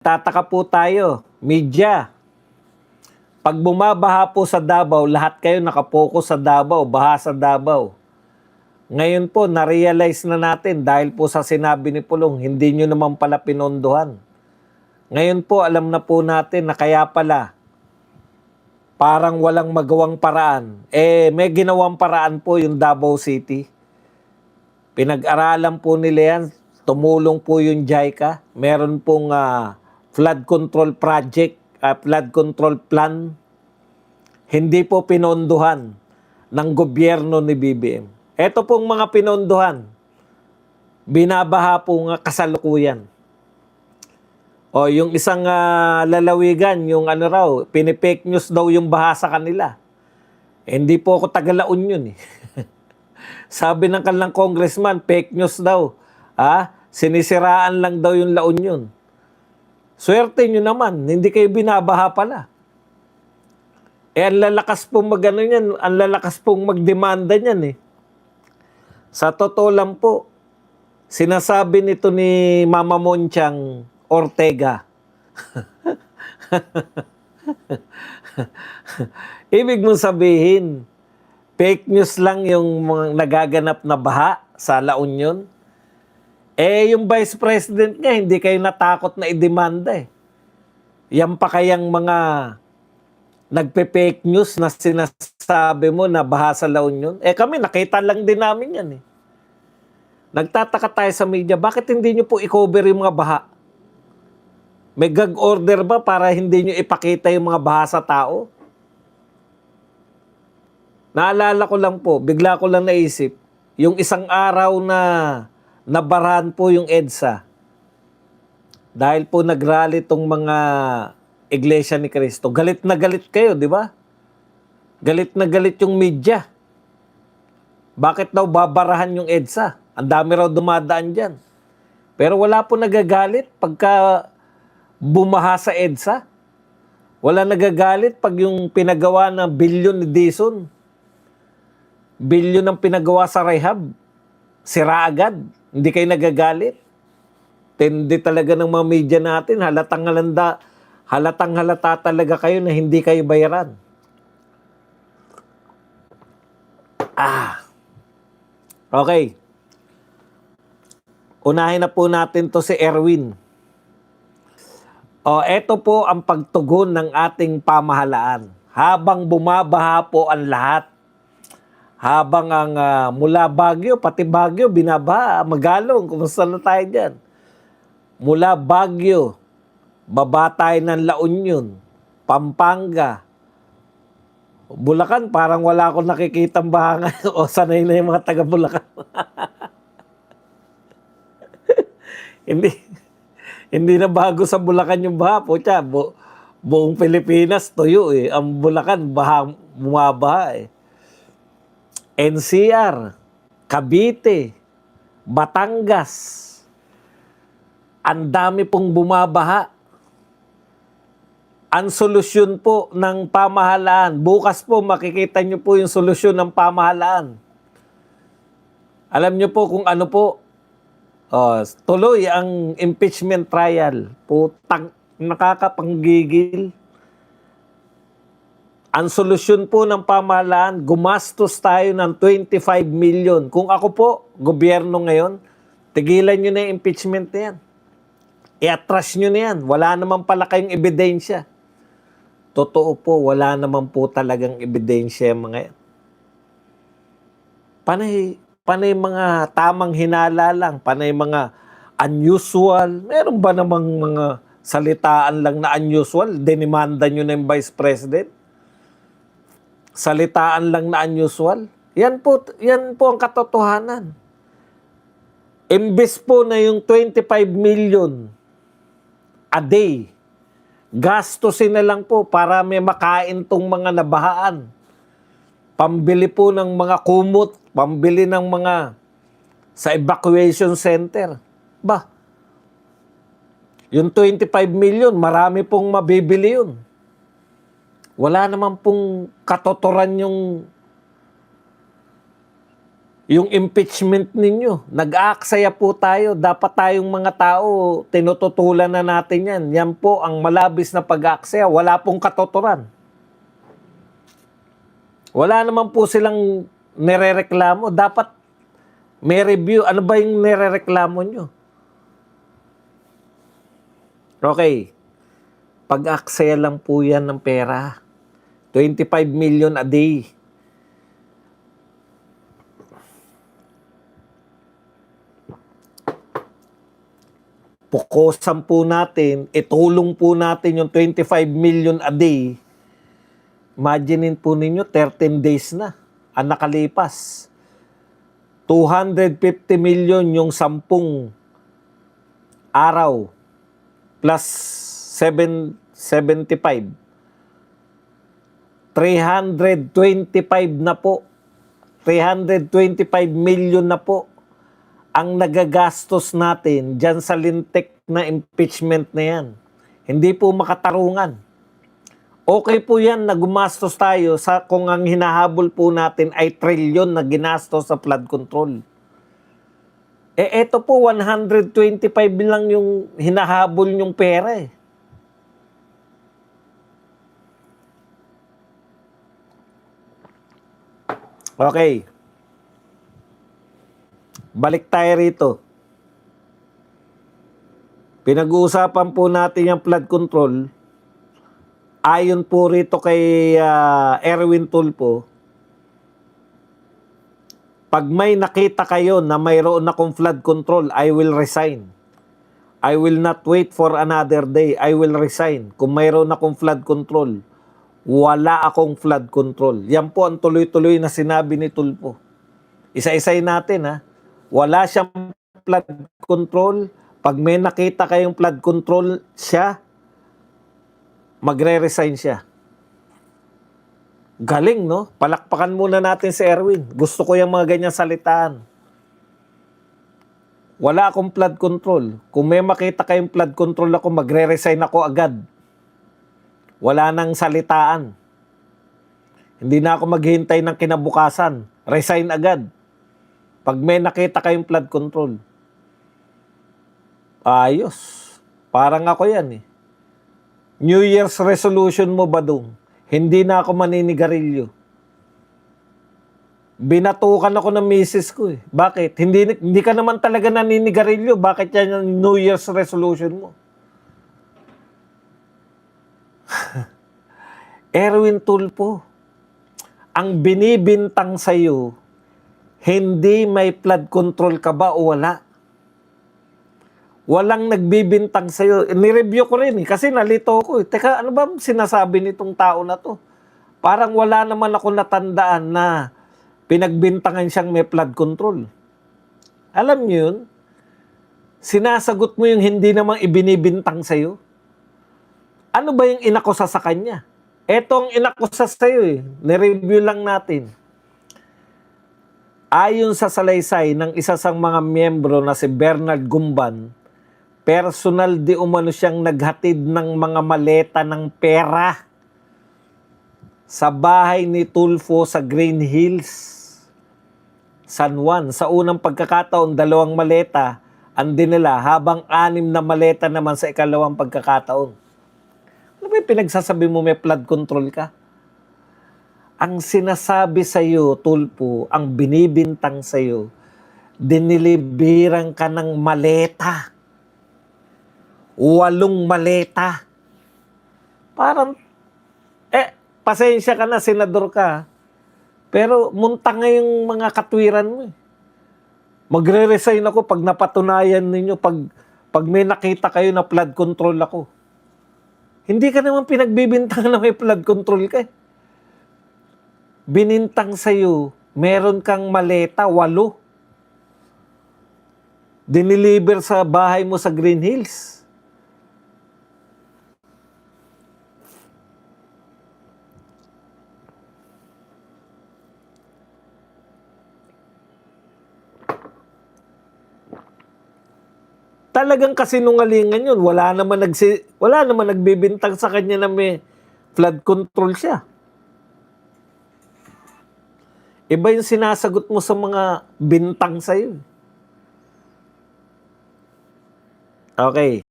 Tataka po tayo, media. Pag bumabaha po sa Davao, lahat kayo nakapokus sa Davao, baha sa Davao. Ngayon po, na-realize na natin dahil po sa sinabi ni Pulong, hindi nyo naman pala pinondohan. Ngayon po, alam na po natin na kaya pala, parang walang magawang paraan. May ginawang paraan po yung Davao City. Pinag-aralan po nila yan, tumulong po yung JICA. Meron pong flood control project, flood control plan. Hindi po pinondohan ng gobyerno ni BBM. Ito pong mga pinondohan, binabaha po nga kasalukuyan. O yung isang lalawigan, yung ano raw, pinipake news daw yung baha sa kanila. Hindi po ako taga-Laon yun eh. Sabi ng kanilang congressman, fake news daw. Sinisiraan lang daw yung Laon yun. Swerte nyo naman, hindi kayo binabaha pala. Ang lalakas pong mag-ano yan, ang lalakas pong magdemanda niyan eh. Sa totoo lang po, sinasabi nito ni Mama Monchang Ortega. Ibig mong sabihin, fake news lang yung mga nagaganap na baha sa La Union. Yung Vice President nga, hindi kayo natakot na idemanda eh. Yan pa kayang mga nagpe-fake news na sinasabi mo na baha sa La Union. Kami, nakita lang din namin yan eh. Nagtataka tayo sa media, bakit hindi nyo po i-cover yung mga baha? May gag order ba para hindi nyo ipakita yung mga baha sa tao? Naalala ko lang po, bigla ko lang naisip, yung isang araw na nabarahan po yung EDSA. Dahil po nagrally tong mga Iglesia ni Cristo. Galit na galit kayo, di ba? Galit na galit yung media. Bakit daw babarahan yung EDSA? Ang dami raw dumadaan dyan. Pero wala po nagagalit pagka bumaha sa EDSA. Wala nagagalit pag yung pinagawa ng bilyon ni Dizon. Bilyon ang pinagawa sa rehab. Sira agad. Hindi kayo nagagalit. Tindi talaga ng mga media natin. Halatang halata talaga kayo na hindi kayo bayaran. Okay. Unahin na po natin to si Erwin. Ito po ang pagtugon ng ating pamahalaan. Habang bumabaha po ang lahat. Habang ang mula Baguio, pati Baguio, binabaha. Magalong, kumusta na tayo dyan? Mula Baguio, baba tayo ng La Union, Pampanga, Bulacan, parang wala akong nakikitang baha ngayon. O sanay na yung mga taga Bulacan. Hindi na bago sa Bulacan yung baha. Pucha, buong Pilipinas, tuyo eh. Ang Bulacan, bumabaha eh. NCR, Cavite, Batangas, ang dami pong bumabaha. Ang solusyon po ng pamahalaan, bukas po makikita nyo po yung solusyon ng pamahalaan. Alam nyo po kung ano po, tuloy ang impeachment trial. Putang, nakakapanggigil. Ang solusyon po ng pamahalaan, gumastos tayo ng 25 million. Kung ako po, gobyerno ngayon, tigilan nyo na yung impeachment na yan. I-atras nyo na yan. Wala naman pala kayong ebidensya. Totoo po, wala naman po talagang ebidensya mga yan. Panay mga tamang hinala lang, panay mga unusual. Meron ba namang mga salitaan lang na unusual? Dinimanda nyo na yung Vice President? Salitaan lang na unusual? Yan po ang katotohanan. Imbes po na yung 25 million a day, gastusin na lang po para may makain tong mga nabahaan. Pambili po ng mga kumot, pambili ng mga sa evacuation center. Yung 25 million, marami pong mabibili yun. Wala naman pong katotoran Yung impeachment ninyo, nag-aaksaya po tayo. Dapat tayong mga tao, tinututulan na natin yan. Yan po ang malabis na pag-aaksaya. Wala pong katotoran. Wala naman po silang nirereklamo. Dapat may review. Ano ba yung nirereklamo nyo? Okay. Pag-aksaya lang po yan ng pera. 25 million a day. Pukosan po natin, itulong po natin yung 25 million a day. Imaginein po ninyo, 13 days na ang nakalipas. 250 million yung 10 araw plus 75. 325 na po. 325 million na po ang nagagastos natin dyan sa lintik na impeachment na yan. Hindi po makatarungan. Okay po yan na gumastos tayo sa kung ang hinahabol po natin ay trilyon na ginastos sa flood control. Eto po, 125 lang yung hinahabol yung pera eh. Okay. Balik tayo rito. Pinag-uusapan po natin yung flood control. Ayon po rito kay Erwin Tulfo, pag may nakita kayo na mayroon akong flood control, I will resign. I will not wait for another day. I will resign. Kung mayroon akong flood control, wala akong flood control. Yan po ang tuloy-tuloy na sinabi ni Tulfo. Isa-isay natin ha. Wala siyang flood control. Pag may nakita kayong flood control siya, magre-resign siya. Galing, no? Palakpakan muna natin si Erwin. Gusto ko yung mga ganyang salitaan. Wala akong flood control. Kung may makita kayong flood control ako, magre-resign ako agad. Wala nang salitaan. Hindi na ako maghihintay ng kinabukasan. Resign agad. Pag may nakita kayong flood control. Ayos. Parang ako yan eh. New Year's resolution mo ba dong? Hindi na ako maninigarilyo. Binatukan ako ng misis ko eh. Bakit? Hindi ka naman talaga naninigarilyo. Bakit yan yung New Year's resolution mo? Erwin Tulfo, ang binibintang sa'yo, hindi may flood control ka ba o wala? Walang nagbibintang sa'yo. Nireview ko rin eh, kasi nalito ko eh. Teka, ano ba sinasabi nitong tao na to? Parang wala naman ako natandaan na pinagbintangan siyang may flood control. Alam niyo yun? Sinasagot mo yung hindi namang ibinibintang sa'yo. Ano ba yung inakusa sa kanya? Etong inakusa sa'yo eh. Nireview lang natin. Ayon sa salaysay ng isa sa mga miyembro na si Bernard Gumban, personal di umano siyang naghatid ng mga maleta ng pera sa bahay ni Tulfo sa Green Hills, San Juan. Sa unang pagkakataon, 2 maleta ang dinala, habang 6 na maleta naman sa ikalawang pagkakataon. Ano ba yung pinagsasabi mo may flood control ka? Ang sinasabi sa'yo, Tulfo, ang binibintang sa'yo, dinilibiran ka ng maleta. 8 maleta. Parang, pasensya ka na, senador ka. Pero munta nga yung mga katwiran mo eh. Magre-resign ako pag napatunayan ninyo, pag may nakita kayo na flood control ako. Hindi ka naman pinagbibintang na may flood control ka eh. Binintang sa'yo, meron kang maleta, 8. Diniliber sa bahay mo sa Green Hills. Talagang kasinungalingan yun. Wala naman nagbibintang sa kanya na may flood control siya. Iba yung sinasagot mo sa mga bintang sa'yo. Okay.